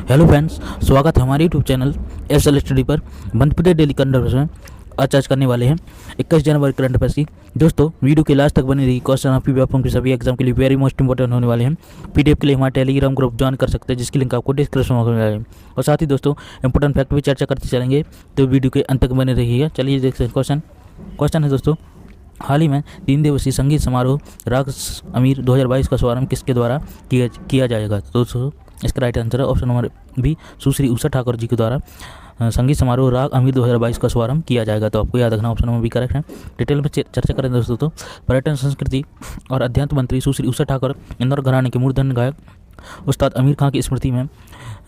Hello friends, स्वागत है हमारे यूट्यूब चैनल एसएल स्टडी पर। Madhya Pradesh daily current affairs में आज चर्चा करने वाले हैं 21 जनवरी करंट अफेयर्स की। दोस्तों, वीडियो के लास्ट तक बनी रही। क्वेश्चन आपकी व्यापक के सभी एग्जाम के लिए वेरी मोस्ट इंपॉर्टेंट होने वाले हैं। पीडीएफ के लिए हमारे टेलीग्राम ग्रुप ज्वाइन कर सकते हैं, जिसकी लिंक आपको डिस्क्रिप्शन में मिल जाएगी। और साथ ही दोस्तों, इंपॉर्टेंट फैक्ट भी चर्चा करते चलेंगे, तो वीडियो के अंत तक बने रहिएगा। चलिए देखते हैं क्वेश्चन है दोस्तों, हाल ही में 3 दिवसीय संगीत समारोह राग अमीर 2022 का शुभारंभ किसके द्वारा किया जाएगा? तो दोस्तों, इसका राइट आंसर है ऑप्शन नंबर बी, सुश्री उषा ठाकुर जी के द्वारा संगीत समारोह राग अमीर 2022 का शुभारंभ किया जाएगा। तो आपको याद रखना ऑप्शन नंबर बी करेक्ट है। डिटेल में चर्चा करें दोस्तों, तो पर्यटन, संस्कृति और अध्यात्म मंत्री सुश्री उषा ठाकुर इंदौर घराने के मूर्धन्य गायक उस्ताद आमिर खां की स्मृति में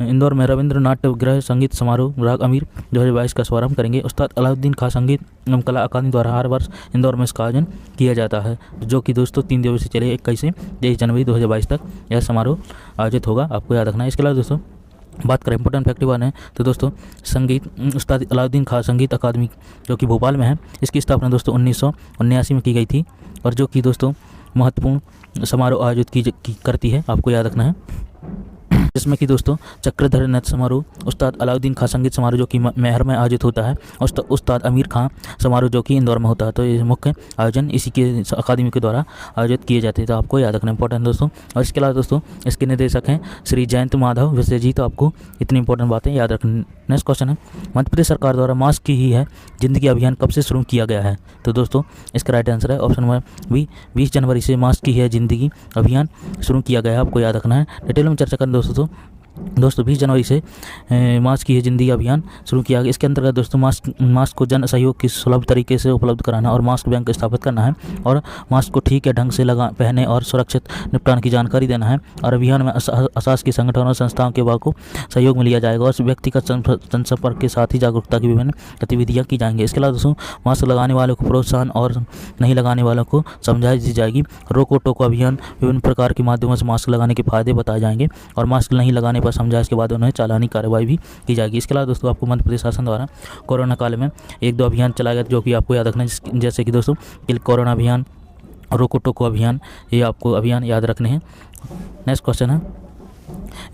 इंदौर में रविंद्र नाट्य गृह संगीत समारोह राग अमीर 2022 का शुभारंभ करेंगे। उस्ताद अलाउद्दीन खां संगीत एवं कला अकादमी द्वारा हर वर्ष इंदौर में इसका आयोजन किया जाता है, जो कि दोस्तों 3 दिवसीय चले 21 से 23 जनवरी 2022 तक यह समारोह आयोजित होगा। आपको याद रखना है। इसके अलावा दोस्तों, बात करें इंपॉर्टेंट फैक्ट वन है, तो दोस्तों संगीत उस्ताद अलाउद्दीन खां संगीत अकादमी जो कि भोपाल में है, इसकी स्थापना दोस्तों 1979 में की गई थी, और जो कि दोस्तों महत्वपूर्ण समारोह आयोजित करती है। आपको याद रखना है, जिसमें कि दोस्तों चक्रधर नृत्य समारोह, उस्ताद अलाउद्दीन खां संगीत समारोह जो कि मेहर में आयोजित होता है, और उस्ताद आमिर खां समारोह जो कि इंदौर में होता है। तो ये मुख्य आयोजन इसी के अकादमी के द्वारा आयोजित किए जाते हैं। तो आपको याद रखना इंपॉर्टेंट दोस्तों। और इसके अलावा दोस्तों, इसके निदेशक हैं श्री जयंत माधव विषय जी। तो आपको इतनी इंपॉर्टेंट बातें याद रखनी। नेक्स्ट क्वेश्चन है, मध्य प्रदेश सरकार द्वारा मास्क की ही है जिंदगी अभियान कब से शुरू किया गया है? तो दोस्तों, इसका राइट आंसर है ऑप्शन नंबर बी, 20 जनवरी से मास्क की है जिंदगी अभियान शुरू किया गया है। आपको याद रखना है। डिटेल में चर्चा करें दोस्तों, 20 जनवरी से मास्क की है जिंदगी अभियान शुरू किया गया। इसके अंतर्गत दोस्तों मास्क को जन सहयोग की सुलभ तरीके से उपलब्ध कराना और मास्क बैंक स्थापित करना है, और मास्क को ठीक है ढंग से पहने और सुरक्षित निपटान की जानकारी देना है। और अभियान में अशासकीय संगठनों और संस्थाओं के को सहयोग में लिया जाएगा, और व्यक्तिगत जनसंपर्क के साथ ही जागरूकता की विभिन्न गतिविधियाँ की जाएंगी। इसके अलावा दोस्तों, मास्क लगाने वालों को प्रोत्साहन और नहीं लगाने वालों को समझाई दी जाएगी। रोको टोको अभियान, विभिन्न प्रकार के माध्यमों से मास्क लगाने के फायदे बताए जाएंगे, और मास्क नहीं लगाने पर समझाइश के बाद उन्हें चालानी कार्रवाई भी की जाएगी। इसके अलावा दोस्तों, आपको मध्य प्रदेश शासन द्वारा कोरोना काल में 1-2 अभियान चलाए गए, जो कि आपको याद रखना है, जैसे कि दोस्तों कोरोना अभियान, रोको टोको अभियान, ये आपको अभियान याद रखने हैं। नेक्स्ट क्वेश्चन है,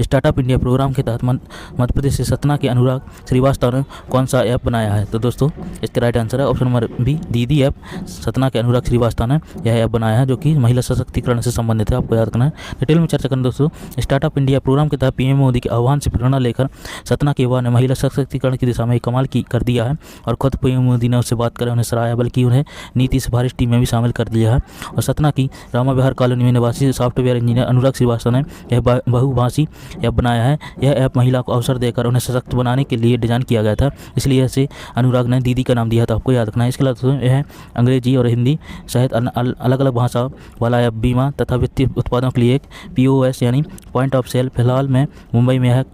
स्टार्टअप इंडिया प्रोग्राम के तहत मध्य प्रदेश से सतना के अनुराग श्रीवास्तव ने कौन सा ऐप बनाया है? तो दोस्तों, इसका राइट आंसर है ऑप्शन नंबर बी, दीदी ऐप। सतना के अनुराग श्रीवास्तव ने यह ऐप बनाया है, जो कि महिला सशक्तिकरण से संबंधित है। आपको याद रखना है। डिटेल में चर्चा करें दोस्तों, स्टार्टअप इंडिया प्रोग्राम के तहत पीएम मोदी के आह्वान से प्रेरणा लेकर सतना के युवा ने महिला सशक्तिकरण की दिशा में कमाल कर दिया है, और खुद पीएम मोदी ने उससे बात कर उन्हें सराहा, बल्कि उन्हें नीति सिफारिश टीम में भी शामिल कर दिया है। और सतना की रामा विहार कॉलोनी में निवासी सॉफ्टवेयर इंजीनियर अनुराग श्रीवास्तव ने यह बहुभाषी ऐप बनाया है। यह ऐप महिला को अवसर देकर उन्हें सशक्त बनाने के लिए डिजाइन किया गया था, इसलिए इसे अनुराग ने दीदी का नाम दिया था। आपको याद रखना है। इसके अलावा यह अंग्रेजी और हिंदी सहित अलग अलग भाषा वाला ऐप बीमा तथा वित्तीय उत्पादों के लिए एक POS यानी पॉइंट ऑफ सेल फिलहाल में मुंबई में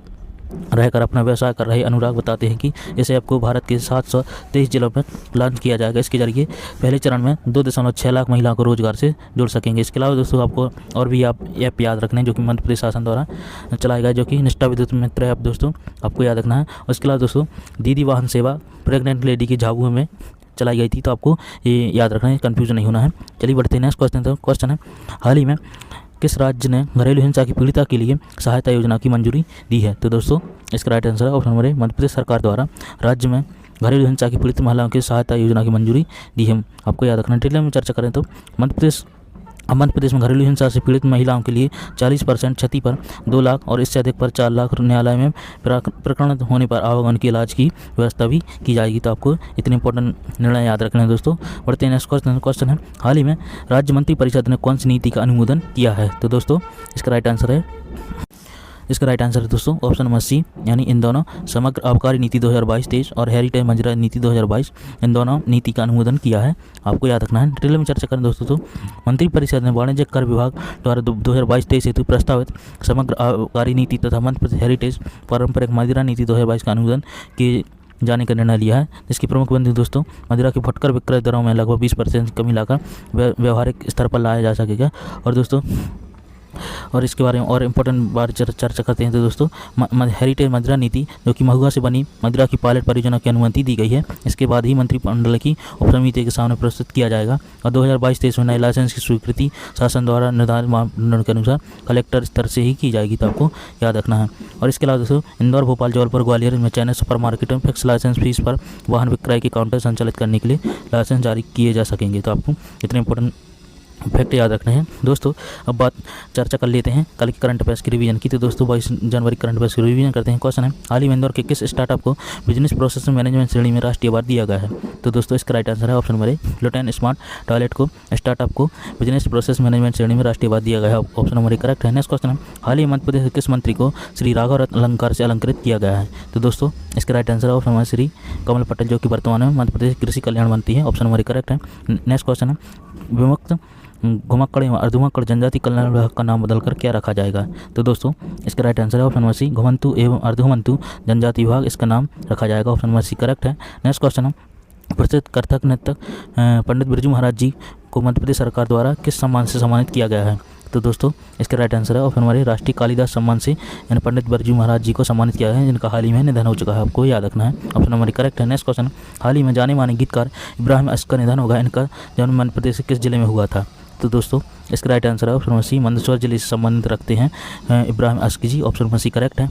रहकर अपना व्यवसाय कर रहे अनुराग बताते हैं कि इस ऐप को भारत के 723 जिलों में लॉन्च किया जाएगा। इसके जरिए पहले चरण में 2.6 लाख महिलाओं को रोजगार से जुड़ सकेंगे। इसके अलावा दोस्तों, आपको और भी ऐप याद रखने हैं, जो कि मध्य प्रदेश शासन द्वारा चलाया गया, जो कि निष्ठा विद्युत मित्र ऐप दोस्तों, आपको याद रखना है। और इसके अलावा दोस्तों, दीदी वाहन सेवा प्रेग्नेंट लेडी की झाबुआ में चलाई गई थी। तो आपको ये याद रखना है, कन्फ्यूजन नहीं होना है। चलिए बढ़ते हैं। नेक्स्ट क्वेश्चन है, हाल ही में किस राज्य ने घरेलू हिंसा की पीड़िता के लिए सहायता योजना की मंजूरी दी है? तो दोस्तों, इसका राइट आंसर है ऑप्शन नंबर ए, मध्य प्रदेश सरकार द्वारा राज्य में घरेलू हिंसा की पीड़ित महिलाओं की सहायता योजना की मंजूरी दी है। आपको याद रखना। डिटेल में चर्चा करें तो मध्य प्रदेश में घरेलू हिंसा से पीड़ित महिलाओं के लिए 40% क्षति पर 2 लाख और इससे अधिक पर 4 लाख न्यायालय में प्रकरण होने पर आवागमन के इलाज की व्यवस्था भी की जाएगी। तो आपको इतने इंपॉर्टेंट निर्णय याद रखना है दोस्तों। बढ़ते हैं। नेक्स्ट क्वेश्चन है, हाल ही में राज्य मंत्री परिषद ने कौन सी नीति का अनुमोदन किया है? तो दोस्तों, इसका राइट आंसर है दोस्तों ऑप्शन नंबर सी, यानी इन दोनों समग्र आबकारी नीति 2022-23 और हेरिटेज मंजूरी नीति 2022, इन दोनों नीति का अनुमोदन किया है। आपको याद रखना है। डिटेल में चर्चा करें दोस्तों, तो मंत्रिपरिषद ने वाणिज्य कर विभाग द्वारा 2022-23 हेतु प्रस्तावित समग्र आबकारी नीति तथा मध्य प्रदेश हेरिटेज पारंपरिक मदिरा नीति 2022 का अनुमोदन किए जाने का निर्णय लिया है, जिसकी प्रमुख बिंदु दोस्तों मदिरा की फुटकर विक्रय दरों में लगभग 20% कमी लाकर व्यवहारिक स्तर पर लाया जा सकेगा। और दोस्तों, और इसके बारे में और इम्पोर्टेंट बात चर्चा करते हैं। तो दोस्तों हेरिटेज मदिरा नीति जो कि महुआ से बनी मदिरा की पायलट परियोजना की अनुमति दी गई है। इसके बाद ही मंत्रिमंडल की उपसमिति के सामने प्रस्तुत किया जाएगा और 2022-23 में नए लाइसेंस की स्वीकृति शासन द्वारा निर्धारित मापदंडों के अनुसार कलेक्टर स्तर से ही की जाएगी, तो आपको याद रखना है। और इसके अलावा दोस्तों इंदौर, भोपाल, जबलपुर, ग्वालियर में चैनल सुपर मार्केट में फिक्स लाइसेंस फीस पर वाहन विक्रय के काउंटर संचालित करने के लिए लाइसेंस जारी किए जा सकेंगे। तो आपको इतने इंपॉर्टेंट फैक्ट याद रखने हैं दोस्तों। अब बात चर्चा कर लेते हैं कल की करंट अफेयर्स की रिवीजन की। तो दोस्तों 22 जनवरी करंट अफेयर्स की रिवीजन करते हैं। क्वेश्चन है, हाल ही में इंदौर के किस स्टार्टअप को बिजनेस प्रोसेस मैनेजमेंट श्रेणी में राष्ट्रीय अवार्ड दिया गया है? तो दोस्तों इसका राइट आंसर है ऑप्शन नंबर ए, लुटेन स्मार्ट टॉयलेट को स्टार्टअप को बिजनेस प्रोसेस मैनेजमेंट श्रेणी में राष्ट्रीय अवार्ड दिया गया है। ऑप्शन नंबर ए करेक्ट है। नेक्स्ट क्वेश्चन है, हाल ही मध्य प्रदेश के किस मंत्री को श्री राघव रत्न अलंकार से अलंकृत किया गया है? तो दोस्तों इसका राइट आंसर है ऑप्शन नंबर श्री कमल पटेल, जो कि वर्तमान में मध्य प्रदेश कृषि कल्याण मंत्री है। ऑप्शन नंबर ए करेक्ट है। नेक्स्ट क्वेश्चन है, विमुक्त घुमक्कड़ एवं अर्धुमक्कड़ जनजाति कल्याण विभाग का नाम बदलकर क्या रखा जाएगा? तो दोस्तों इसका राइट आंसर है ऑप्शन नंबर सी, घुमंतु एवं अर्धुमंतु जनजाति विभाग इसका नाम रखा जाएगा। ऑप्शन नंबर सी करेक्ट है। नेक्स्ट क्वेश्चन है, प्रसिद्ध कथक नर्तक पंडित बिरजू महाराज जी को मध्य प्रदेश सरकार द्वारा किस सम्मान से सम्मानित किया गया है? तो दोस्तों इसका राइट आंसर है ऑप्शन नंबर ए, राष्ट्रीय कालिदास सम्मान से यानी पंडित बिरजू महाराज जी को सम्मानित किया है, जिनका हाल ही में निधन हो चुका है, आपको याद रखना है। ऑप्शन नंबर ए करेक्ट है। नेक्स्ट क्वेश्चन, हाल ही में जाने माने गीतकार इब्राहिम अश्क का निधन होगा, इनका जन्म मध्य प्रदेश के किस जिले में हुआ था? तो दोस्तों इसका राइट आंसर है ऑप्शन नंबर सी, मंदसौर जिले से संबंधित रखते हैं इब्राहिम अश्क जी। ऑप्शन नंबर सी करेक्ट है।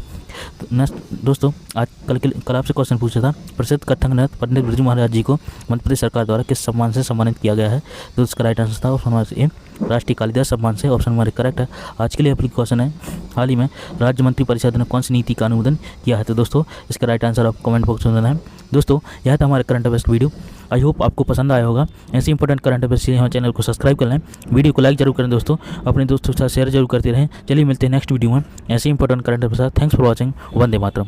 तो नेक्स्ट दोस्तों आज कल आपसे क्वेश्चन पूछा था, प्रसिद्ध कथक नृत्य पंडित बिरजू महाराज जी को मध्य प्रदेश सरकार द्वारा किस सम्मान से सम्मानित किया गया है? तो इसका राइट आंसर था ऑप्शन नंबर ए, राष्ट्रीय कालिदास सम्मान से। ऑप्शन नंबर करेक्ट है। आज के लिए अपनी क्वेश्चन है, हाल ही में राज्य मंत्री परिषद ने कौन सी नीति का अनुमोदन किया है? तो दोस्तों इसका राइट आंसर आप कमेंट बॉक्स में देना है। दोस्तों यह था हमारे current affairs video. I hope आपको पसंद आया होगा। ऐसे इंपॉर्टेंट करंट अफेयर्स के लिए हमारे चैनल को सब्सक्राइब कर लें, वीडियो को लाइक जरूर करें दोस्तों, अपने दोस्तों के साथ शेयर जरूर करते रहें। चलिए मिलते हैं नेक्स्ट वीडियो में ऐसे important current affairs. Thanks for watching. Vande Mataram.